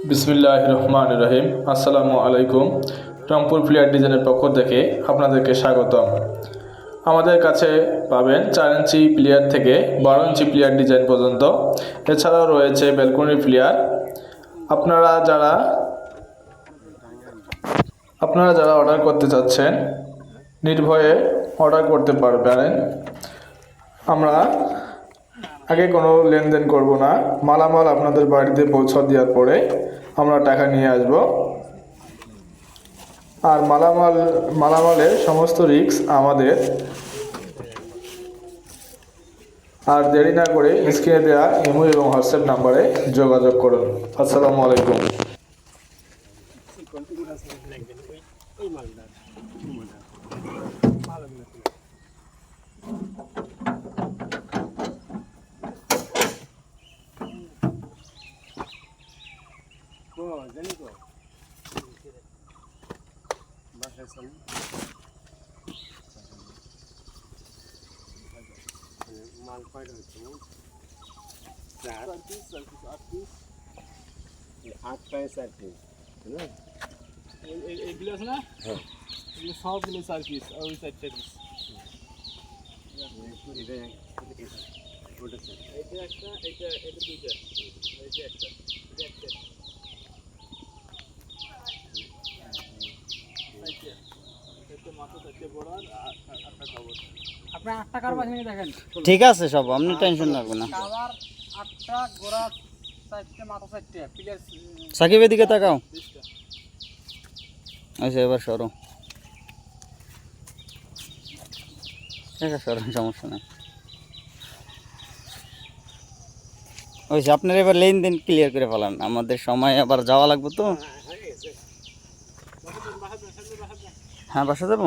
বিসমিল্লাহির রহমানির রহিম। আসসালামু আলাইকুম। রংপুর প্লেয়ার ডিজাইনের পক্ষ থেকে আপনাদেরকে স্বাগতম। আমাদের কাছে পাবেন 4 ইঞ্চি প্লেয়ার থেকে 12 ইঞ্চি প্লেয়ার ডিজাইন পর্যন্ত। এছাড়াও রয়েছে ব্যালকনি প্লেয়ার। আপনারা যারা অর্ডার করতে চাচ্ছেন নির্ভয়ে অর্ডার করতে পারবেন। আমরা আগে কোনো লেনদেন করব না, মালামাল আপনাদের বাড়িতে পৌঁছে দেওয়ার পরে আমরা টাকা নিয়ে আসব। আর মালামালের সমস্ত রিস্ক আমাদের। আর দেরি না করে স্ক্রিনে দেওয়া ইমো এবং হোয়াটসঅ্যাপ নাম্বারে যোগাযোগ করুন। আসসালামু আলাইকুম। মাল কয়টা হচ্ছে? 4 পিস 8 পিস 8 পায়ে 4 পিস, না? এইগুলো আছে না? হ্যাঁ, এগুলো সবগুলো 4 পিস আর ওই 4টা পিস। এটা ওটা এটা একটা, এটা দুইটা, এটা একটা, এটা একটা। ঠিক আছে, সব আপনি টেনশন রাখবেন না। সাকিবের দিকে তাকাও। আচ্ছা, এবার সরো, সরো, সমস্যা নেই। ওইসে আপনার এবার লেনদেন ক্লিয়ার করে ফেলান, আমাদের সময় আবার যাওয়া লাগবে তো। হ্যাঁ, বাসা যাবো।